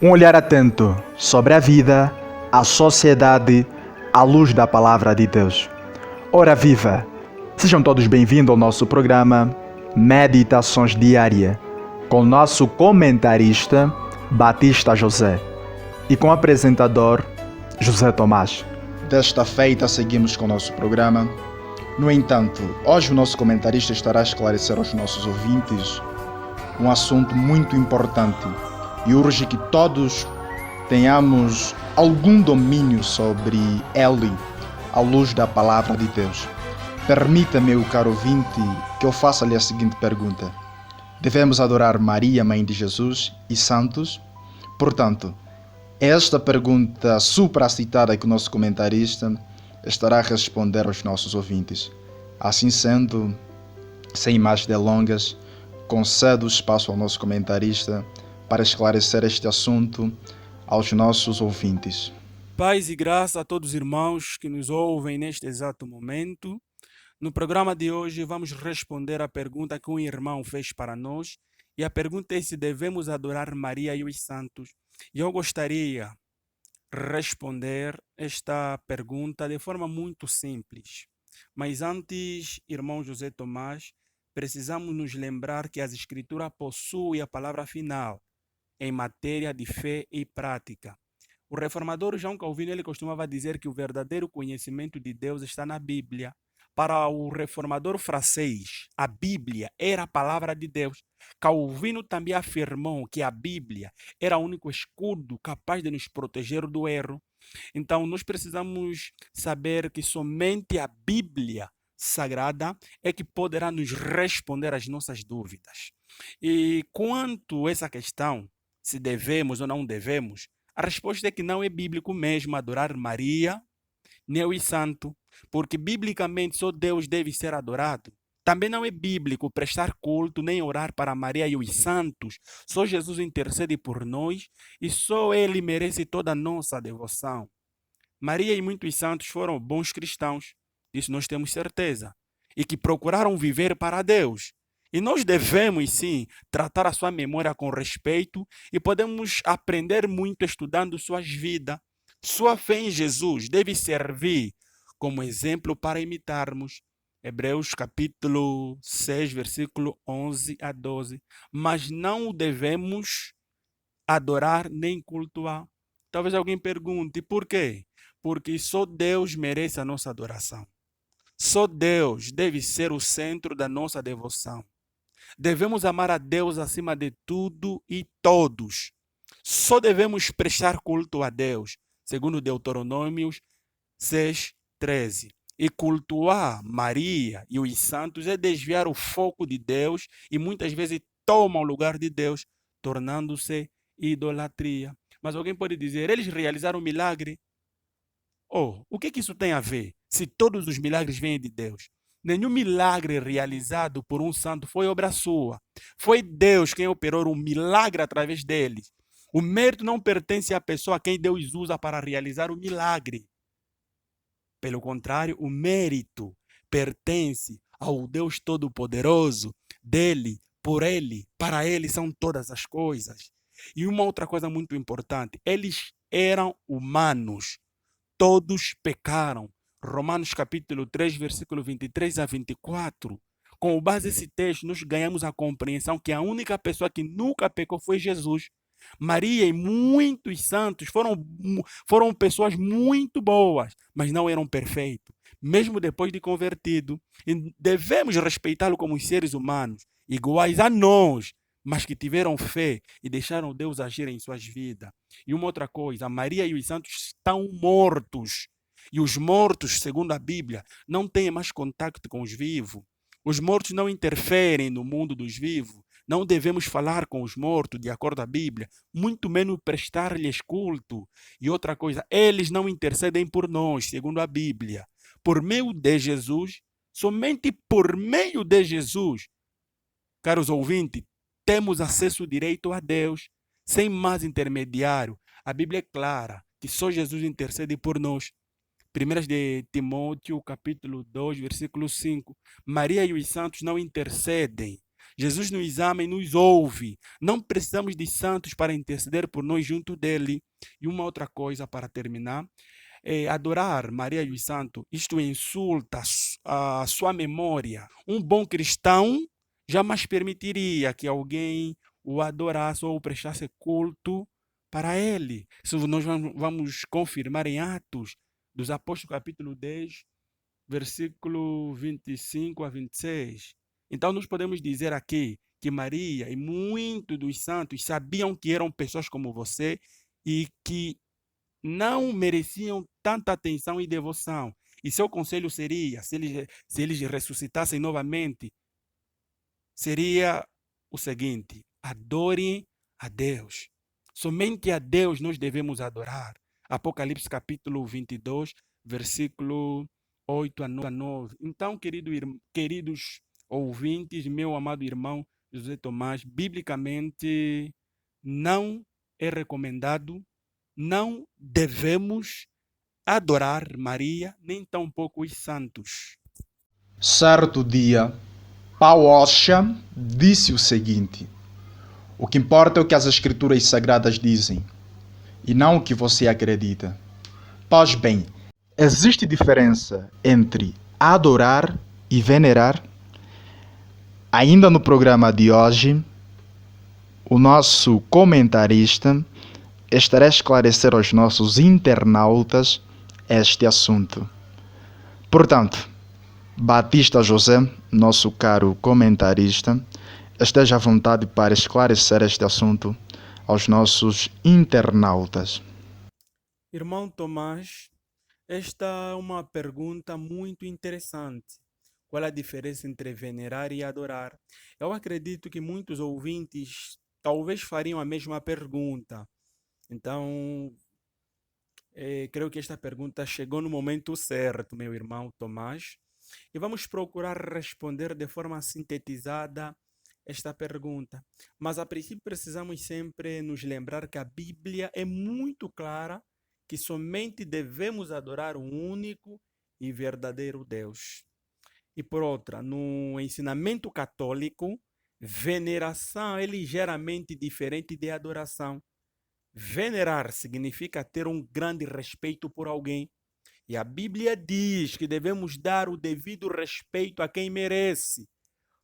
Um olhar atento sobre a vida, a sociedade, à luz da palavra de Deus. Ora viva! Sejam todos bem-vindos ao nosso programa Meditações Diária, com o nosso comentarista Batista José e com o apresentador José Tomás. Desta feita, seguimos com o nosso programa. No entanto, hoje o nosso comentarista estará a esclarecer aos nossos ouvintes um assunto muito importante e urge que todos tenhamos algum domínio sobre ele, à luz da palavra de Deus. Permita-me, meu caro ouvinte, que eu faça-lhe a seguinte pergunta. Devemos adorar Maria, Mãe de Jesus, e santos? Portanto, esta pergunta supracitada que o nosso comentarista estará a responder aos nossos ouvintes. Assim sendo, sem mais delongas, concedo espaço ao nosso comentarista para esclarecer este assunto aos nossos ouvintes. Paz e graça a todos os irmãos que nos ouvem neste exato momento. No programa de hoje vamos responder à pergunta que um irmão fez para nós. E a pergunta é se devemos adorar Maria e os santos. E eu gostaria de responder esta pergunta de forma muito simples. Mas antes, irmão José Tomás, precisamos nos lembrar que as Escrituras possuem a palavra final em matéria de fé e prática. O reformador João Calvino ele costumava dizer que o verdadeiro conhecimento de Deus está na Bíblia. Para o reformador francês, a Bíblia era a palavra de Deus. Calvino também afirmou que a Bíblia era o único escudo capaz de nos proteger do erro. Então, nós precisamos saber que somente a Bíblia Sagrada é que poderá nos responder às nossas dúvidas. E quanto a essa questão, se devemos ou não devemos, a resposta é que não é bíblico mesmo adorar Maria, nem os santos, porque biblicamente só Deus deve ser adorado. Também não é bíblico prestar culto nem orar para Maria e os santos. Só Jesus intercede por nós e só Ele merece toda a nossa devoção. Maria e muitos santos foram bons cristãos, disso nós temos certeza, e que procuraram viver para Deus. E nós devemos, sim, tratar a sua memória com respeito e podemos aprender muito estudando suas vidas. Sua fé em Jesus deve servir como exemplo para imitarmos. Hebreus capítulo 6, versículo 11 a 12. Mas não o devemos adorar nem cultuar. Talvez alguém pergunte, por quê? Porque só Deus merece a nossa adoração. Só Deus deve ser o centro da nossa devoção. Devemos amar a Deus acima de tudo e todos. Só devemos prestar culto a Deus, segundo Deuteronômio 6:13. E cultuar Maria e os santos é desviar o foco de Deus e muitas vezes toma o lugar de Deus, tornando-se idolatria. Mas alguém pode dizer, eles realizaram um milagre? O que isso tem a ver? Se todos os milagres vêm de Deus. Nenhum milagre realizado por um santo foi obra sua. Foi Deus quem operou um milagre através deles. O mérito não pertence à pessoa a quem Deus usa para realizar o milagre. Pelo contrário, o mérito pertence ao Deus Todo-Poderoso. Dele, por ele, para ele são todas as coisas. E uma outra coisa muito importante, eles eram humanos. Todos pecaram. Romanos capítulo 3, versículo 23 a 24. Com base nesse texto, nós ganhamos a compreensão que a única pessoa que nunca pecou foi Jesus. Maria e muitos santos foram pessoas muito boas, mas não eram perfeitos, mesmo depois de convertido. E devemos respeitá-lo como seres humanos, iguais a nós, mas que tiveram fé e deixaram Deus agir em suas vidas. E uma outra coisa, Maria e os santos estão mortos. E os mortos, segundo a Bíblia, não têm mais contato com os vivos. Os mortos não interferem no mundo dos vivos. Não devemos falar com os mortos, de acordo com a Bíblia, muito menos prestar-lhes culto. E outra coisa, eles não intercedem por nós, segundo a Bíblia. Por meio de Jesus, somente por meio de Jesus, caros ouvintes, temos acesso direito a Deus, sem mais intermediário. A Bíblia é clara que só Jesus intercede por nós. 1 de Timóteo, capítulo 2, versículo 5. Maria e os santos não intercedem. Jesus nos ama e nos ouve. Não precisamos de santos para interceder por nós junto dele. E uma outra coisa para terminar, é adorar Maria e os santos. Isto insulta a sua memória. Um bom cristão jamais permitiria que alguém o adorasse ou prestasse culto para ele. Isso nós vamos confirmar em Atos dos Apóstolos, capítulo 10, versículo 25 a 26. Então, nós podemos dizer aqui que Maria e muitos dos santos sabiam que eram pessoas como você e que não mereciam tanta atenção e devoção. E seu conselho seria, se eles ressuscitassem novamente, seria o seguinte: adorem a Deus. Somente a Deus nós devemos adorar. Apocalipse capítulo 22, versículo 8 a 9. Então, queridos ouvintes, meu amado irmão José Tomás, biblicamente não é recomendado, não devemos adorar Maria, nem tampouco os santos. Certo dia, Paul Osha disse o seguinte: o que importa é o que as escrituras sagradas dizem, e não o que você acredita. Pois bem, existe diferença entre adorar e venerar? Ainda no programa de hoje, o nosso comentarista estará a esclarecer aos nossos internautas este assunto. Portanto, Batista José, nosso caro comentarista, esteja à vontade para esclarecer este assunto aos nossos internautas. Irmão Tomás, esta é uma pergunta muito interessante. Qual a diferença entre venerar e adorar? Eu acredito que muitos ouvintes talvez fariam a mesma pergunta. Então, creio que esta pergunta chegou no momento certo, meu irmão Tomás. E vamos procurar responder de forma sintetizada esta pergunta. Mas a princípio precisamos sempre nos lembrar que a Bíblia é muito clara que somente devemos adorar o único e verdadeiro Deus. E por outra, no ensinamento católico, veneração é ligeiramente diferente de adoração. Venerar significa ter um grande respeito por alguém. E a Bíblia diz que devemos dar o devido respeito a quem merece.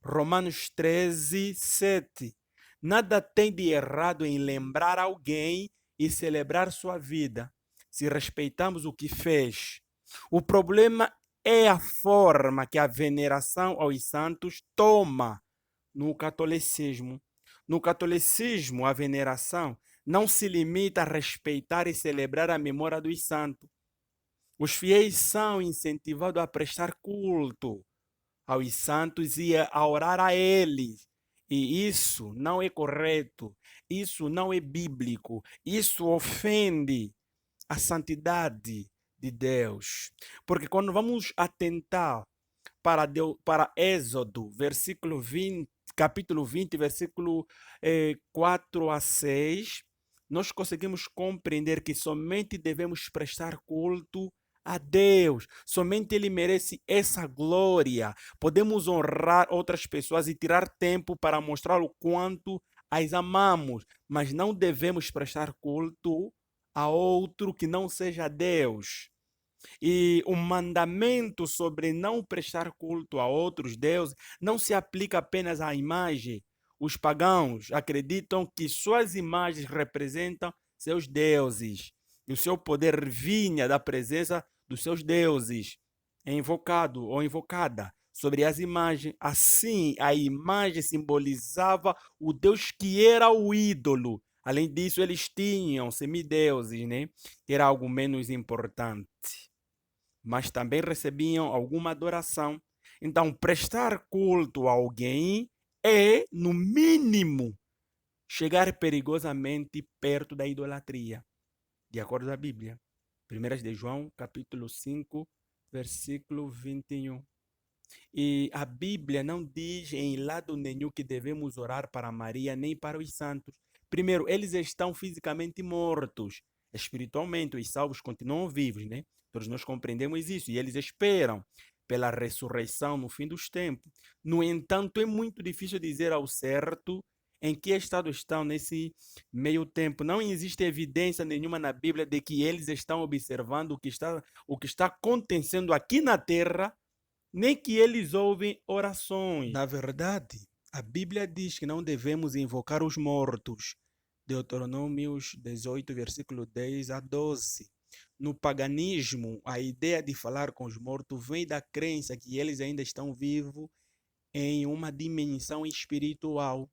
Romanos 13, 7. Nada tem de errado em lembrar alguém e celebrar sua vida, se respeitamos o que fez. O problema é a forma que a veneração aos santos toma no catolicismo. No catolicismo, a veneração não se limita a respeitar e celebrar a memória dos santos. Os fiéis são incentivados a prestar culto aos santos e a orar a eles. E isso não é correto, isso não é bíblico, isso ofende a santidade de Deus. Porque quando vamos atentar para Êxodo, versículo 20, capítulo 20, versículo 4 a 6, nós conseguimos compreender que somente devemos prestar culto a Deus. Somente Ele merece essa glória. Podemos honrar outras pessoas e tirar tempo para mostrar o quanto as amamos, mas não devemos prestar culto a outro que não seja Deus. E o mandamento sobre não prestar culto a outros deuses não se aplica apenas à imagem. Os pagãos acreditam que suas imagens representam seus deuses. E o seu poder vinha da presença dos seus deuses. É invocado ou invocada sobre as imagens. Assim, a imagem simbolizava o Deus que era o ídolo. Além disso, eles tinham semideuses, né? Que era algo menos importante. Mas também recebiam alguma adoração. Então, prestar culto a alguém é, no mínimo, chegar perigosamente perto da idolatria, de acordo com a Bíblia. 1 de João, capítulo 5, versículo 21. E a Bíblia não diz em lado nenhum que devemos orar para Maria nem para os santos. Primeiro, eles estão fisicamente mortos. Espiritualmente, os salvos continuam vivos, né? Todos nós compreendemos isso e eles esperam pela ressurreição no fim dos tempos. No entanto, é muito difícil dizer ao certo em que estado estão nesse meio tempo. Não existe evidência nenhuma na Bíblia de que eles estão observando o que está acontecendo aqui na terra, nem que eles ouvem orações. Na verdade, a Bíblia diz que não devemos invocar os mortos. Deuteronômios 18, versículo 10 a 12. No paganismo, a ideia de falar com os mortos vem da crença que eles ainda estão vivos em uma dimensão espiritual.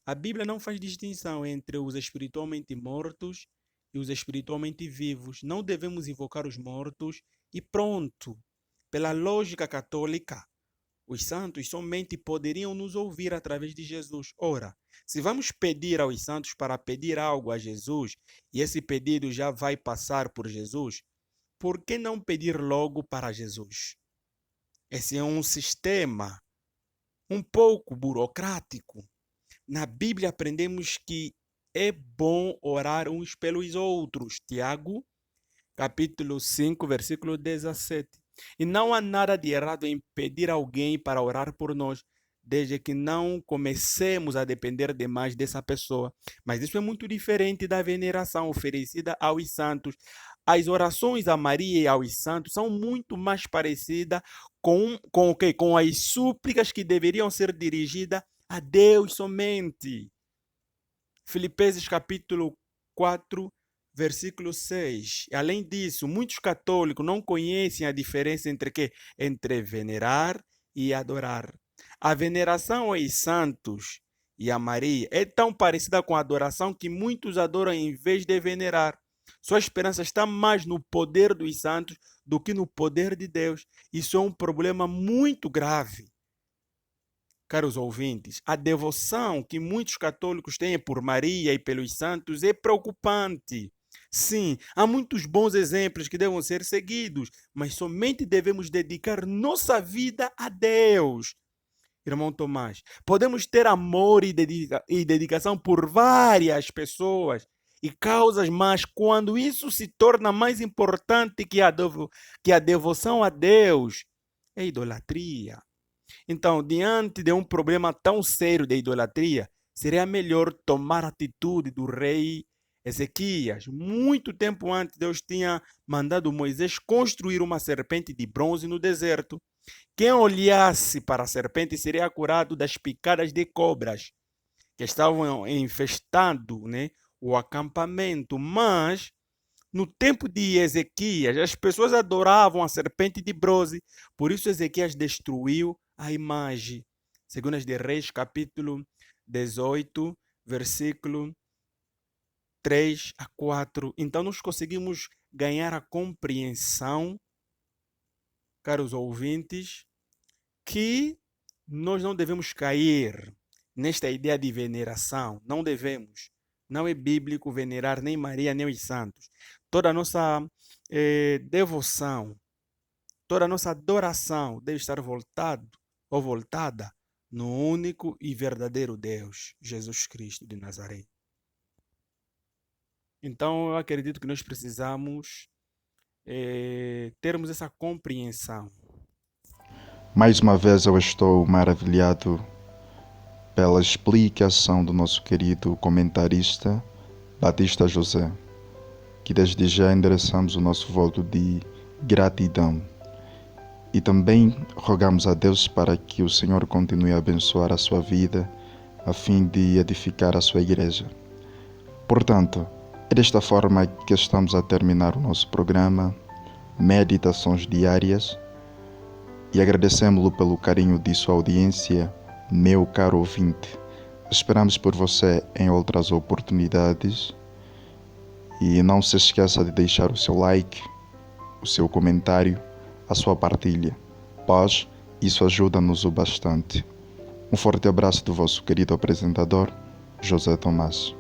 A Bíblia não faz distinção entre os espiritualmente mortos e os espiritualmente vivos. Não devemos invocar os mortos e pronto. Pela lógica católica, os santos somente poderiam nos ouvir através de Jesus. Ora, se vamos pedir aos santos para pedir algo a Jesus e esse pedido já vai passar por Jesus, por que não pedir logo para Jesus? Esse é um sistema um pouco burocrático. Na Bíblia aprendemos que é bom orar uns pelos outros. Tiago, capítulo 5, versículo 17. E não há nada de errado em pedir alguém para orar por nós, desde que não comecemos a depender demais dessa pessoa. Mas isso é muito diferente da veneração oferecida aos santos. As orações a Maria e aos santos são muito mais parecidas com as súplicas que deveriam ser dirigidas a Deus somente. Filipenses capítulo 4, versículo 6. Além disso, muitos católicos não conhecem a diferença entre venerar e adorar. A veneração aos santos e a Maria é tão parecida com a adoração que muitos adoram em vez de venerar. Sua esperança está mais no poder dos santos do que no poder de Deus. Isso é um problema muito grave. Caros ouvintes, a devoção que muitos católicos têm por Maria e pelos santos é preocupante. Sim, há muitos bons exemplos que devem ser seguidos, mas somente devemos dedicar nossa vida a Deus. Irmão Tomás, podemos ter amor e dedicação por várias pessoas e causas, mas quando isso se torna mais importante que a devoção a Deus, é idolatria. Então, diante de um problema tão sério de idolatria, seria melhor tomar a atitude do rei Ezequias. Muito tempo antes, Deus tinha mandado Moisés construir uma serpente de bronze no deserto. Quem olhasse para a serpente seria curado das picadas de cobras que estavam infestando, o acampamento. Mas, no tempo de Ezequias, as pessoas adoravam a serpente de bronze. Por isso, Ezequias destruiu a imagem. Segundo de Reis, capítulo 18, versículo 3 a 4. Então, nós conseguimos ganhar a compreensão, caros ouvintes, que nós não devemos cair nesta ideia de veneração. Não devemos. Não é bíblico venerar nem Maria nem os santos. Toda a nossa devoção, toda a nossa adoração deve estar voltada no único e verdadeiro Deus, Jesus Cristo de Nazaré. Então, eu acredito que nós precisamos termos essa compreensão. Mais uma vez eu estou maravilhado pela explicação do nosso querido comentarista Batista José, que desde já endereçamos o nosso voto de gratidão. E também rogamos a Deus para que o Senhor continue a abençoar a sua vida, a fim de edificar a sua igreja. Portanto, é desta forma que estamos a terminar o nosso programa, Meditações Diárias, e agradecemos-lo pelo carinho de sua audiência, meu caro ouvinte. Esperamos por você em outras oportunidades. E não se esqueça de deixar o seu like, o seu comentário, a sua partilha, pois isso ajuda-nos o bastante. Um forte abraço do vosso querido apresentador, José Tomás.